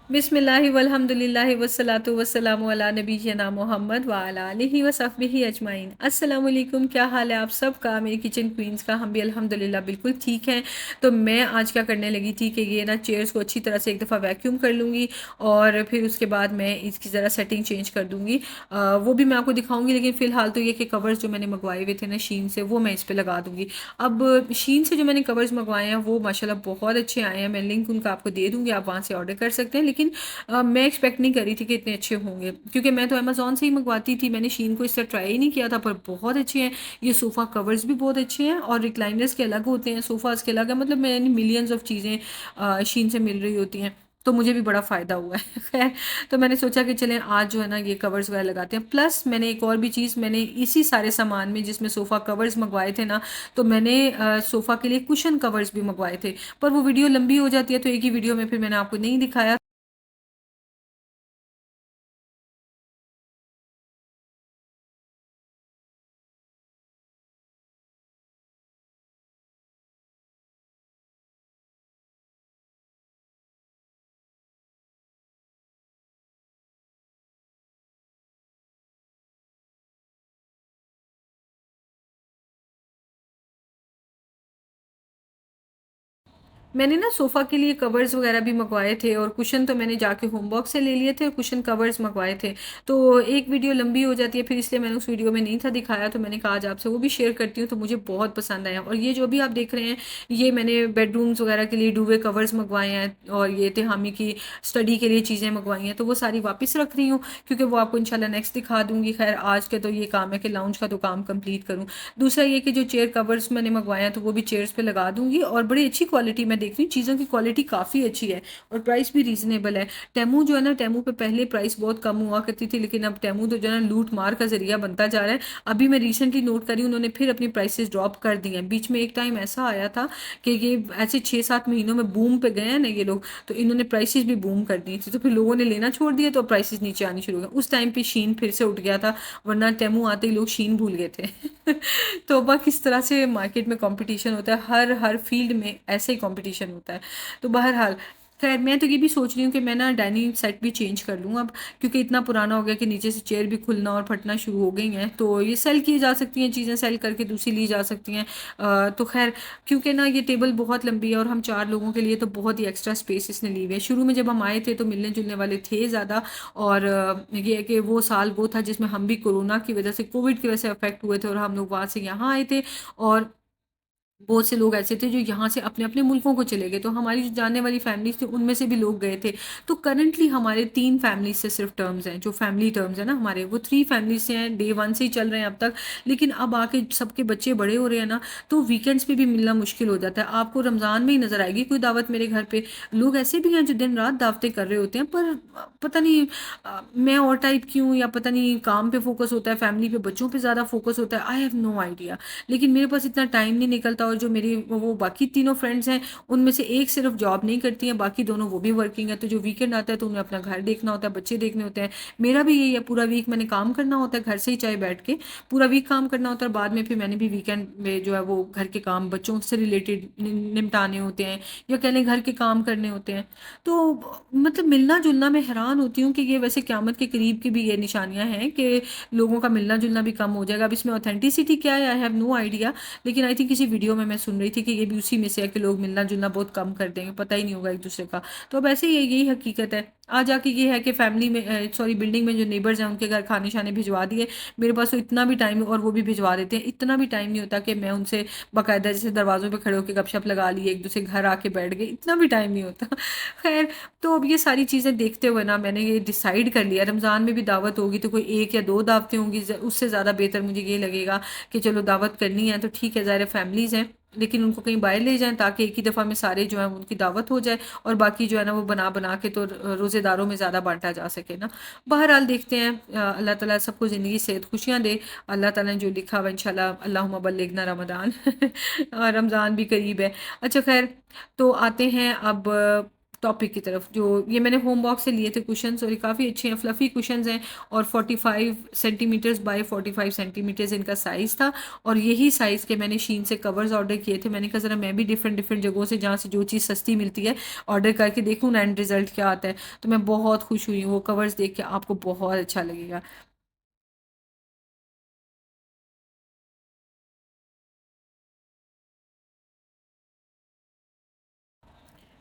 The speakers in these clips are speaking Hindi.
बिस्मिल्लाहि वल्हम्दुलिल्लाहि वस्सलातु वस्सलामु अला नबिय्यिना मोहम्मद व अला आलिहि व सहबिही अजमाइन। अस्सलाम वालेकुम, क्या हाल है आप सबका? मेरी किचन क्वींस का हम भी अल्हम्दुलिल्लाह बिल्कुल ठीक हैं। तो मैं आज क्या करने लगी थी कि ये ना चेयर्स को अच्छी तरह से एक दफ़ा वैक्यूम कर लूँगी और फिर उसके बाद मैं इसकी ज़रा सेटिंग चेंज कर दूँगी। वो भी मैं आपको दिखाऊँगी, लेकिन फ़िलहाल तो ये कि कवर्स जो मैंने मंगवाए हुए थे ना शीन से, वो मैं इस पे लगा दूँगी। अब शीन से जो मैंने कवर्स मंगवाए हैं वो माशाल्लाह बहुत अच्छे आए हैं। मैं लिंक उनका आपको दे दूँगी, आप वहाँ से ऑर्डर कर सकते हैं। लेकिन मैं एक्सपेक्ट नहीं कर रही थी कि इतने अच्छे होंगे, क्योंकि मैं तो अमेज़न से ही मंगवाती थी। मैंने शीन को इस तरह ट्राई ही नहीं किया था, पर बहुत अच्छे हैं। ये सोफ़ा कवर्स भी बहुत अच्छे हैं और रिक्लाइनर्स के अलग होते हैं, सोफ़ाज़ के अलग है। मतलब मैंने मिलियंस ऑफ चीज़ें शीन से मिल रही होती हैं, तो मुझे भी बड़ा फ़ायदा हुआ है। खैर, तो मैंने सोचा कि चलें आज जो है ना ये कवर्स वगैरह लगाते हैं। प्लस मैंने एक और भी चीज़, मैंने इसी सारे सामान में जिसमें सोफ़ा कवर्स मंगवाए थे ना, तो मैंने सोफ़ा के लिए कुशन कवर्स भी मंगवाए थे। पर वो वीडियो लंबी हो जाती है, तो एक ही वीडियो में फिर मैंने आपको नहीं दिखाया। मैंने ना सोफ़ा के लिए कवर्स वगैरह भी मँगवाए थे और कुशन तो मैंने जाके होमबॉक्स से ले लिए थे और कुशन कवर्स मँगवाए थे। तो एक वीडियो लंबी हो जाती है, फिर इसलिए मैंने उस वीडियो में नहीं था दिखाया, तो मैंने कहा आज आपसे वो भी शेयर करती हूँ। तो मुझे बहुत पसंद आया और ये जो भी आप देख रहे हैं, ये मैंने बेडरूम्स वगैरह के लिए डुवे कवर्स मँगवाए हैं और ये तिहामी की स्टडी के लिए चीज़ें मँगवाई हैं, तो वो सारी वापस रख रही हूँ क्योंकि वो आपको इंशाल्लाह नेक्स्ट दिखा दूँगी। ख़ैर आज के तो ये काम है कि लाउंज का तो काम कंप्लीट करूँ। दूसरा ये कि जो चेयर कवर्स मैंने मँगवाए हैं, तो वो भी चेयर्स पे लगा दूँगी और बड़ी अच्छी क्वालिटी मैं देख रही हूँ, चीज़ों की क्वालिटी काफ़ी अच्छी है और प्राइस भी रीज़नेबल है। टेमू जो है ना, टेमू पे पहले प्राइस बहुत कम हुआ करती थी, लेकिन अब टेमू तो जो है ना लूट मार का ज़रिया बनता जा रहा है। अभी मैं रिसेंटली नोट करी, उन्होंने फिर अपनी प्राइसेस ड्रॉप कर दी हैं। बीच में एक टाइम ऐसा आया था कि ये ऐसे 6-7 महीनों में बूम पे गए हैं ना ये लोग, तो इन्होंने प्राइसेस भी बूम कर दी थी, तो फिर लोगों ने लेना छोड़ दिया, तो प्राइसेस नीचे आनी शुरू हो गए। उस टाइम पे शीन फिर से उठ गया था, वरना टेमू आते ही लोग शीन भूल गए थे। तो अब किस तरह से मार्केट में कंपटीशन होता है, हर हर फील्ड में ऐसे ही कंपटीशन होता है। तो बहरहाल, खैर मैं तो ये भी सोच रही हूँ कि मैं ना डाइनिंग सेट भी चेंज कर लूँ अब, क्योंकि इतना पुराना हो गया कि नीचे से चेयर भी खुलना और फटना शुरू हो गई हैं। तो ये सेल की जा सकती हैं, चीज़ें सेल करके दूसरी ली जा सकती हैं। तो खैर, क्योंकि ना ये टेबल बहुत लंबी है और हम 4 लोगों के लिए तो बहुत ही एक्स्ट्रा स्पेस इसने ली हुई है। शुरू में जब हम आए थे तो मिलने जुलने वाले थे ज़्यादा, और ये है कि वो था जिसमें हम भी कोरोना की वजह से, कोविड की वजह से अफेक्ट हुए थे और हम लोग वहाँ से यहाँ आए थे। और बहुत से लोग ऐसे थे जो यहाँ से अपने-अपने मुल्कों को चले गए, तो हमारी जो जानने वाली फैमिलीज़ थी उनमें से भी लोग गए थे। तो करंटली हमारे 3 फैमिलीज़ से सिर्फ़ टर्म्स हैं, जो फैमिली टर्म्स हैं ना हमारे, वो 3 फैमिलीज़ से हैं, डे 1 से ही चल रहे हैं अब तक। लेकिन अब आके सबके बच्चे बड़े हो रहे हैं ना, तो वीकेंड्स पे भी मिलना मुश्किल हो जाता है। आपको रमज़ान में ही नज़र आएगी कोई दावत मेरे घर पे। लोग ऐसे भी हैं जो दिन-रात दावतें कर रहे होते हैं, पर पता नहीं मैं और टाइप की हूँ या पता नहीं काम पे फ़ोकस होता है, फैमिली पे, बच्चों पे ज़्यादा फ़ोकस होता है, आई हैव नो आइडिया। लेकिन मेरे पास इतना टाइम नहीं निकलता, और जो मेरी वो बाकी तीनों फ्रेंड्स हैं, उनमें से एक सिर्फ जॉब नहीं करती हैं, बाकी दोनों वो भी वर्किंग है। तो जो वीकेंड आता है तो उन्हें अपना घर देखना होता है, बच्चे देखने होते हैं। मेरा भी यही है, पूरा वीक मैंने काम करना होता है घर से ही, चाहे बैठ के पूरा वीक काम करना होता है। बाद में फिर मैंने भी वीकेंड में जो है वो घर के काम बच्चों से रिलेटेड निपटाने होते हैं, या कह लें घर के काम करने होते हैं। तो मतलब मिलना जुलना, मैं हैरान होती हूँ कि ये वैसे क़यामत के करीब की भी ये निशानियां हैं कि लोगों का मिलना जुलना भी कम हो जाएगा। अब इसमें ऑथेंटिसिटी क्या है, आई हैव नो आइडिया। लेकिन आई थिंक किसी वीडियो में मैं सुन रही थी कि ये भी उसी में से है कि लोग मिलना जुलना बहुत कम कर देंगे, पता ही नहीं होगा एक दूसरे का। तो अब ऐसे ही यही हकीकत है। आ जाके ये है कि फैमिली में, सॉरी, बिल्डिंग में जो नेबर्स हैं उनके घर खाने शाने भिजवा दिए। मेरे पास तो इतना भी टाइम, और वो भी भिजवा देते हैं, इतना भी टाइम नहीं होता कि मैं उनसे बाकायदा जैसे दरवाज़ों पे खड़े होकर गपशप लगा ली, एक दूसरे के घर आके बैठ गए, इतना भी टाइम नहीं होता। खैर, तो अब ये सारी चीज़ें देखते हुए ना मैंने ये डिसाइड कर लिया, रमज़ान में भी दावत होगी तो कोई 1 या 2 दावतें होंगी, उससे ज़्यादा बेहतर मुझे ये लगेगा कि चलो दावत करनी है तो ठीक है, ज़ाहिर है फैमिलीज़ हैं, लेकिन उनको कहीं बाहर ले जाएँ ताकि एक ही दफ़ा में सारे जो हैं उनकी दावत हो जाए, और बाकी जो है ना वो बना-बना के तो रोज़ेदारों में ज़्यादा बाँटा जा सके ना। बहरहाल देखते हैं, अल्लाह ताला सबको ज़िंदगी सेहत खुशियाँ दे। अल्लाह ताला ने जो लिखा हुआ इंशाल्लाह, अल्लाहुम्मा बल्लिगना रमज़ान। और रमज़ान भी करीब है। अच्छा खैर, तो आते हैं अब टॉपिक की तरफ। जो ये मैंने होम बॉक्स से लिए थे कुशन्स, और ये काफ़ी अच्छे हैं, फ्लफ़ी कुशन्स हैं, और 45 सेंटीमीटर्स बाय 45 सेंटीमीटर्स इनका साइज़ था। और यही साइज़ के मैंने शीन से कवर्स ऑर्डर किए थे। मैंने कहा ज़रा मैं भी डिफरेंट डिफरेंट जगहों से, जहाँ से जो चीज़ सस्ती मिलती है, ऑर्डर करके देखूँ ना एंड रिज़ल्ट क्या आता है। तो मैं बहुत खुश हुई हूँ, वो कवर्स देख के आपको बहुत अच्छा लगेगा।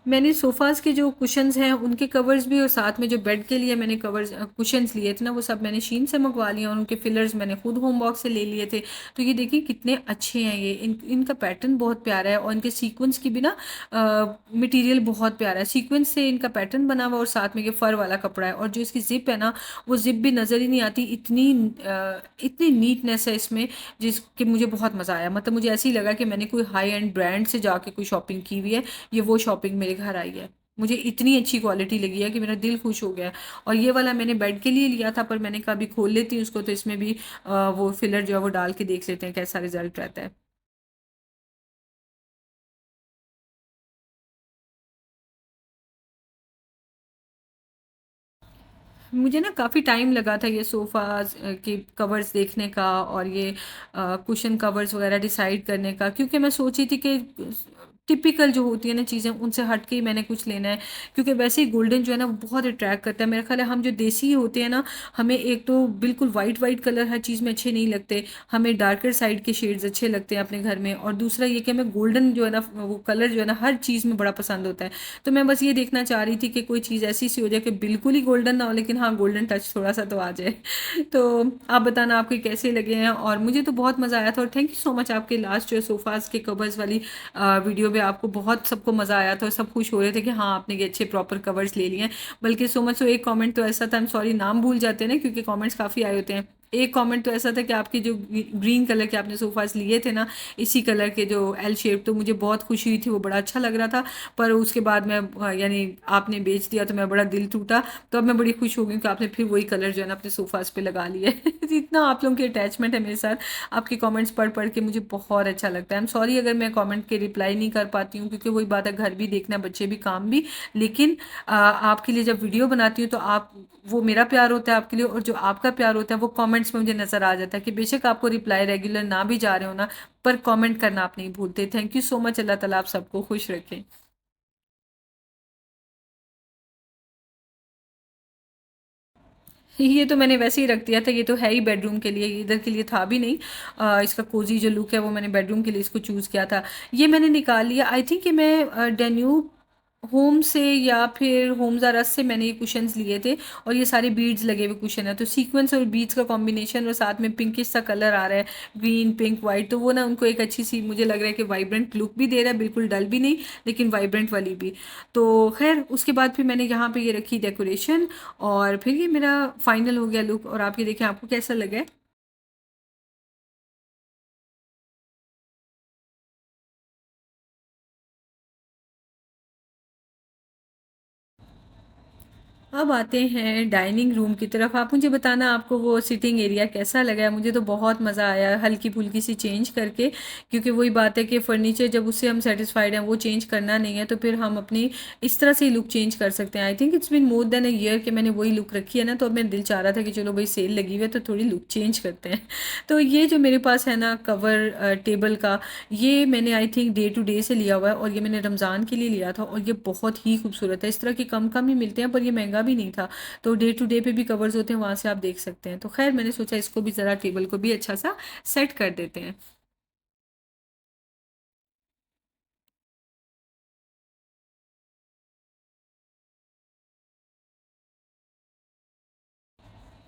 मैंने सोफ़ाज़ के जो कुशन्स हैं उनके कवर्स भी, और साथ में जो बेड के लिए मैंने कवर्स कुशन्स लिए थे ना, वो सब मैंने शीन से मंगवा लिया, और उनके फिलर्स मैंने खुद होम बॉक्स से ले लिए थे। तो ये देखिए कितने अच्छे हैं ये, इनका पैटर्न बहुत प्यारा है, और इनके सीक्वेंस की भी ना मटेरियल बहुत प्यारा है। सीक्वेंस से इनका पैटर्न बना हुआ, और साथ में ये फ़र वाला कपड़ा है, और जो इसकी ज़िप है ना, वो ज़िप भी नज़र ही नहीं आती, इतनी नीटनेस है इसमें, जिसके मुझे बहुत मज़ा आया। मतलब मुझे ऐसे ही लगा कि मैंने कोई हाई एंड ब्रांड से जाके कोई शॉपिंग की हुई है, ये वो शॉपिंग मेरे घर आई है। मुझे इतनी अच्छी क्वालिटी लगी है कि मेरा दिल खुश हो गया। और ये वाला मैंने बेड के लिए लिया था, पर मैंने कहा अभी खोल लेती हूँ उसको, तो इसमें भी वो फिलर जो है वो डाल के देख लेते हैं कैसा रिजल्ट रहता है। मुझे ना काफ़ी टाइम लगा था ये सोफ़ाज़ के कवर्स देखने का, और ये कुशन कवर्स वगैरह डिसाइड करने का, क्योंकि मैं सोची थी कि टिपिकल जो होती है ना चीज़ें, उनसे हट के ही मैंने कुछ लेना है। क्योंकि वैसे ही गोल्डन जो है ना वो बहुत अट्रैक्ट करता है। मेरा ख्याल है हम जो देसी होते हैं ना, हमें एक तो बिल्कुल वाइट वाइट कलर हर चीज़ में अच्छे नहीं लगते, हमें डार्कर साइड के शेड्स अच्छे लगते हैं अपने घर में, और दूसरा ये कि हमें गोल्डन जो है ना वो कलर जो है ना हर चीज़ में बड़ा पसंद होता है। तो मैं बस ये देखना चाह रही थी कि कोई चीज़ ऐसी सी हो जाए कि बिल्कुल ही गोल्डन ना हो, लेकिन हाँ गोल्डन टच थोड़ा सा तो आ जाए। तो आप बताना आपके कैसे लगे हैं, और मुझे तो बहुत मज़ा आया था। और थैंक यू सो मच, आपके लास्ट जो है सोफ़ाज़ के कवर्स वाली वीडियो में आपको बहुत सबको मज़ा आया था, और सब खुश हो रहे थे कि हाँ आपने ये अच्छे प्रॉपर कवर्स ले लिए हैं। बल्कि सो मच, तो एक कमेंट तो ऐसा था, आई एम सॉरी नाम भूल जाते हैं ना क्योंकि कमेंट्स काफ़ी आए होते हैं। एक कमेंट तो ऐसा था कि आपके जो ग्रीन कलर के आपने सोफ़ाज़ लिए थे ना, इसी कलर के जो एल शेप, तो मुझे बहुत खुशी हुई थी, वो बड़ा अच्छा लग रहा था। पर उसके बाद मैं यानी आपने बेच दिया, तो मैं बड़ा दिल टूटा। तो अब मैं बड़ी खुश हो गई कि आपने फिर वही कलर जो है ना अपने सोफ़ाज़ पे लगा लिया है। इतना आप लोगों की अटैचमेंट है मेरे साथ, आपके कमेंट्स पढ़ पढ़ के मुझे बहुत अच्छा लगता है। आई एम सॉरी अगर मैं कमेंट के रिप्लाई नहीं कर पाती हूँ, क्योंकि वही बात है, घर भी देखना, बच्चे भी, काम भी। लेकिन आपके लिए जब वीडियो बनाती हूँ तो आप, वो मेरा प्यार होता है आपके लिए, और जो आपका प्यार होता है वो कमेंट्स में मुझे नज़र आ जाता है कि बेशक आपको रिप्लाई रेगुलर ना भी जा रहे हो ना, पर कमेंट करना आप नहीं भूलते। थैंक यू सो मच, अल्लाह ताला आप सबको खुश रखें। ये तो मैंने वैसे ही रख दिया था, ये तो है ही बेडरूम के लिए, इधर के लिए था भी नहीं। इसका कोजी जो लुक है वो मैंने बेडरूम के लिए इसको चूज़ किया था। ये मैंने निकाल लिया, आई थिंक कि मैं डेन्यू होम से या फिर होम्स आर अस से मैंने ये कुशन्स लिए थे। और ये सारे बीड्स लगे हुए कुशन है, तो सीक्वेंस और बीड्स का कॉम्बिनेशन, और साथ में पिंकिश सा कलर आ रहा है, ग्रीन पिंक वाइट, तो वो ना उनको एक अच्छी सी, मुझे लग रहा है कि वाइब्रेंट लुक भी दे रहा है, बिल्कुल डल भी नहीं, लेकिन वाइब्रेंट वाली भी। तो खैर उसके बाद फिर मैंने यहाँ पे ये रखी डेकोरेशन, और फिर ये मेरा फाइनल हो गया लुक। और आप ये देखें आपको कैसा लगा है। अब आते हैं डाइनिंग रूम की तरफ। आप मुझे बताना आपको वो सिटिंग एरिया कैसा लगा है। मुझे तो बहुत मज़ा आया हल्की फुल्की सी चेंज करके, क्योंकि वही बात है कि फ़र्नीचर जब उससे हम सेटिस्फाइड हैं, वो चेंज करना नहीं है, तो फिर हम अपनी इस तरह से ही लुक चेंज कर सकते हैं। I think it's been more than a year कि मैंने वही लुक रखी है ना, तो अब मेरा दिल चाह रहा था कि चलो भाई सेल लगी हुई है तो थोड़ी लुक चेंज करते हैं। तो ये जो मेरे पास है ना कवर टेबल का, ये मैंने I think day to day से लिया हुआ है, और ये मैंने रमज़ान के लिए लिया था, और ये बहुत ही खूबसूरत है। इस तरह के कम कम ही मिलते हैं, पर ये महंगा भी नहीं था। तो डे टू डे पे भी कवर्स होते हैं, वहाँ से आप देख सकते हैं। तो खैर मैंने सोचा इसको भी ज़रा, टेबल को भी अच्छा सा सेट कर देते हैं।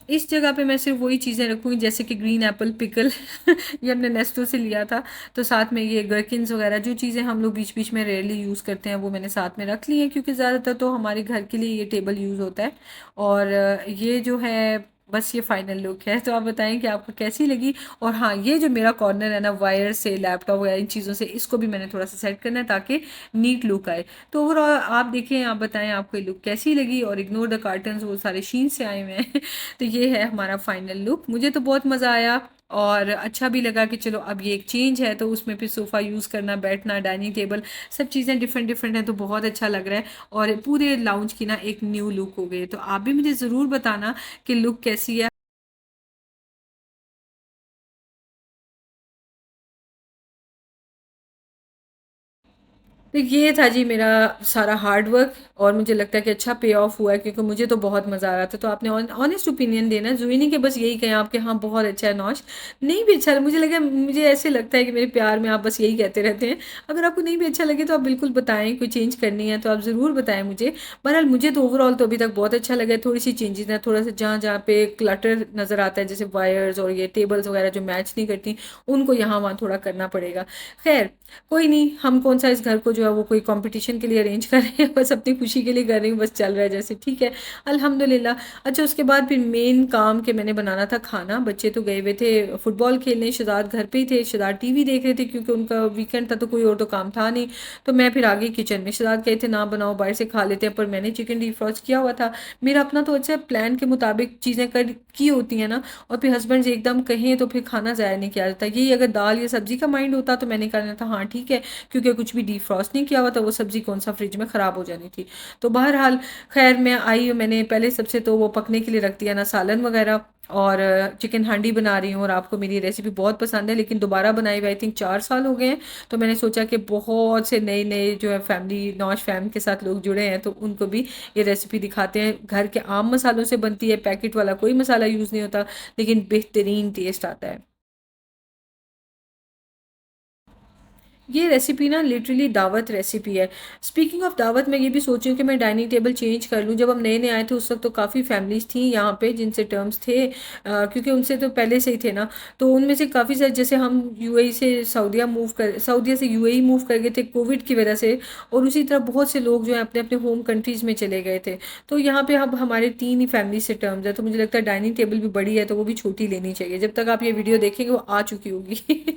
इस जगह पे मैं सिर्फ वही चीज़ें रखूँगी, जैसे कि ग्रीन एप्पल पिकल ये हमने नेस्टो से लिया था। तो साथ में ये गरकिन्स वगैरह, जो चीज़ें हम लोग बीच बीच में रेयरली यूज़ करते हैं, वो मैंने साथ में रख ली हैं, क्योंकि ज़्यादातर तो हमारे घर के लिए ये टेबल यूज़ होता है। और ये जो है, बस ये फाइनल लुक है। तो आप बताएं कि आपको कैसी लगी। और हाँ, ये जो मेरा कॉर्नर है ना, वायर से, लैपटॉप वगैरह इन चीज़ों से, इसको भी मैंने थोड़ा सा सेट करना है ताकि नीट लुक आए। तो ओवरऑल आप देखें, आप बताएं आपको ये लुक कैसी लगी। और इग्नोर द कार्टन्स, वो सारे शीन से आए हुए हैं। तो ये है हमारा फाइनल लुक। मुझे तो बहुत मज़ा आया। और अच्छा भी लगा कि चलो अब ये एक चेंज है, तो उसमें फिर सोफ़ा यूज़ करना, बैठना, डाइनिंग टेबल, सब चीज़ें डिफरेंट डिफरेंट हैं, तो बहुत अच्छा लग रहा है। और पूरे लाउंज की ना एक न्यू लुक हो गई। तो आप भी मुझे ज़रूर बताना कि लुक कैसी है। तो ये था जी मेरा सारा हार्ड वर्क, और मुझे लगता है कि अच्छा पे ऑफ हुआ है, क्योंकि मुझे तो बहुत मज़ा आ रहा था। तो आपने ऑनेस्ट ओपिनियन देना है, ज़रूरी नहीं कि बस यही कहें आपके हाँ बहुत अच्छा है नौश, नहीं भी अच्छा मुझे लगा, मुझे ऐसे लगता है कि मेरे प्यार में आप बस यही कहते रहते हैं। अगर आपको नहीं भी अच्छा लगे तो आप बिल्कुल बताएं, कोई चेंज करनी है तो आप ज़रूर बताएं मुझे। बहरहाल मुझे तो ओवरऑल तो अभी तक बहुत अच्छा लगा है। थोड़ी सी चेंजेस हैं, थोड़ा सा जहाँ जहाँ पे क्लटर नज़र आता है, जैसे वायर्स और ये टेबल्स वगैरह जो मैच नहीं करती, उनको यहाँ वहाँ थोड़ा करना पड़ेगा। खैर कोई नहीं, हम कौन सा इस घर को जो है वो कोई कंपटीशन के लिए अरेंज कर रहे हैं, बस अपनी खुशी के लिए कर रही हूँ, बस चल रहा है जैसे, ठीक है, अल्हम्दुलिल्लाह। अच्छा उसके बाद फिर मेन काम के मैंने बनाना था खाना। बच्चे तो गए हुए थे फुटबॉल खेलने, शहजाद घर पे ही थे, शहजाद टीवी देख रहे थे क्योंकि उनका वीकेंड था तो कोई और तो काम था नहीं। तो मैं फिर आ गई किचन में, शहजाद कहे थे ना बनाओ बाहर से खा लेते हैं, पर मैंने चिकन डीफ्रॉस्ट किया हुआ था। मेरा अपना तो अच्छा प्लान के मुताबिक चीज़ें कर की होती हैं ना, और फिर हस्बैंड एकदम कहें तो फिर खाना ज़ाया नहीं किया जाता। यही अगर दाल या सब्जी का माइंड होता तो मैंने कहना था हाँ ठीक है, क्योंकि कुछ भी डिफ्रॉस्ट नहीं किया हुआ था, वो सब्जी कौन सा फ्रिज में ख़राब हो जानी थी। तो बहरहाल खैर मैं आई, मैंने पहले सबसे तो वो पकने के लिए रख दिया ना सालन वगैरह, और चिकन हांडी बना रही हूँ। और आपको मेरी रेसिपी बहुत पसंद है, लेकिन दोबारा बनाई हुई आई थिंक 4 साल हो गए हैं। तो मैंने सोचा कि बहुत से नए नए जो है फैमिली नौश फैम के साथ लोग जुड़े हैं, तो उनको भी ये रेसिपी दिखाते हैं। घर के आम मसालों से बनती है, पैकेट वाला कोई मसाला यूज़ नहीं होता, लेकिन बेहतरीन टेस्ट आता है। ये रेसिपी ना लिटरली दावत रेसिपी है। स्पीकिंग ऑफ दावत, मैं ये भी सोच रही हूँ कि मैं डाइनिंग टेबल चेंज कर लूँ। जब हम नए नए आए थे उस वक्त तो काफ़ी फैमिलीज थी यहाँ पे जिनसे टर्म्स थे, क्योंकि उनसे तो पहले से ही थे ना। तो उनमें से काफ़ी सारे, जैसे हम यूएई से सऊदीया मूव कर, सऊदीया से यूएई मूव कर गए थे कोविड की वजह से, और उसी तरह बहुत से लोग जो है अपने अपने होम कंट्रीज़ में चले गए थे। तो यहाँ पे अब हमारे 3 ही फैमिली से टर्म्स है, तो मुझे लगता है डाइनिंग टेबल भी बड़ी है तो वो भी छोटी लेनी चाहिए। जब तक आप ये वीडियो देखेंगे वो आ चुकी होगी।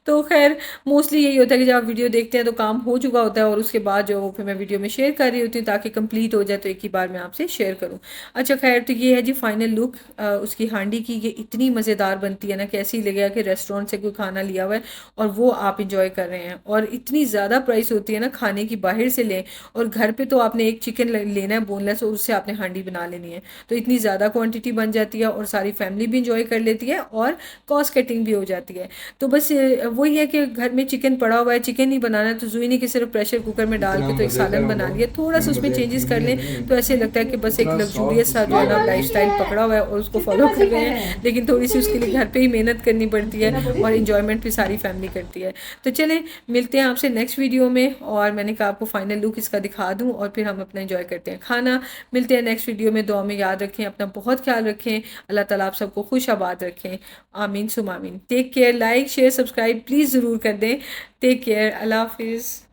तो खैर मोस्टली यही होता है कि जब आप वीडियो देखते हैं तो काम हो चुका होता है, और उसके बाद जो वो फिर मैं वीडियो में शेयर कर रही होती हूँ ताकि कंप्लीट हो जाए, तो एक ही बार मैं आपसे शेयर करूँ। अच्छा खैर, तो ये है जी फाइनल लुक उसकी हांडी की। ये इतनी मज़ेदार बनती है ना कि ऐसे ही लगेगा कि रेस्टोरेंट से कोई खाना लिया हुआ है और वो आप इंजॉय कर रहे हैं। और इतनी ज़्यादा प्राइस होती है ना खाने की, बाहर से लें और घर पे तो आपने एक चिकन लेना है बोनलेस, और उससे आपने हांडी बना लेनी है, तो इतनी ज़्यादा क्वांटिटी बन जाती है और सारी फैमिली भी इंजॉय कर लेती है और कॉस्ट कटिंग भी हो जाती है। तो बस वही है कि घर में चिकन पड़ा हुआ है, चिकन ही बनाना है, तो ज़रूरी नहीं कि सिर्फ प्रेशर कुकर में डाल इतना के तो एक बजट है सालन बना लिया, थोड़ा सा कम उसमें बजट चेंजेस में कर भी है लें, ना, तो ऐसे लगता है कि बस एक इतना लग्जूरियस सॉफ्ट सा जो है स्पॉन्ज ना है। लाइफस्टाइल पकड़ा हुआ है और उसको कितने फॉलो कर बजे रहे गए हैं। हैं? लेकिन थोड़ी सी कितने उसके लिए बजे? घर पे ही मेहनत करनी पड़ती है, तेरह बजे और थे। इंजॉयमेंट भी सारी फैमिली करती है। तो चलें मिलते हैं आपसे नेक्स्ट वीडियो में, और मैंने कहा आपको फाइनल लुक इसका दिखा दूँ और फिर हम अपना इंजॉय करते हैं खाना। मिलते हैं नेक्स्ट वीडियो में, दुआ में याद रखें, अपना बहुत ख्याल रखें, अल्लाह ताला आप सबको खुश आबाद रखें। आमीन सुम आमीन। Take care, like share subscribe please ज़रूर कर दें। टेक केयर, अल्लाह हाफिज़।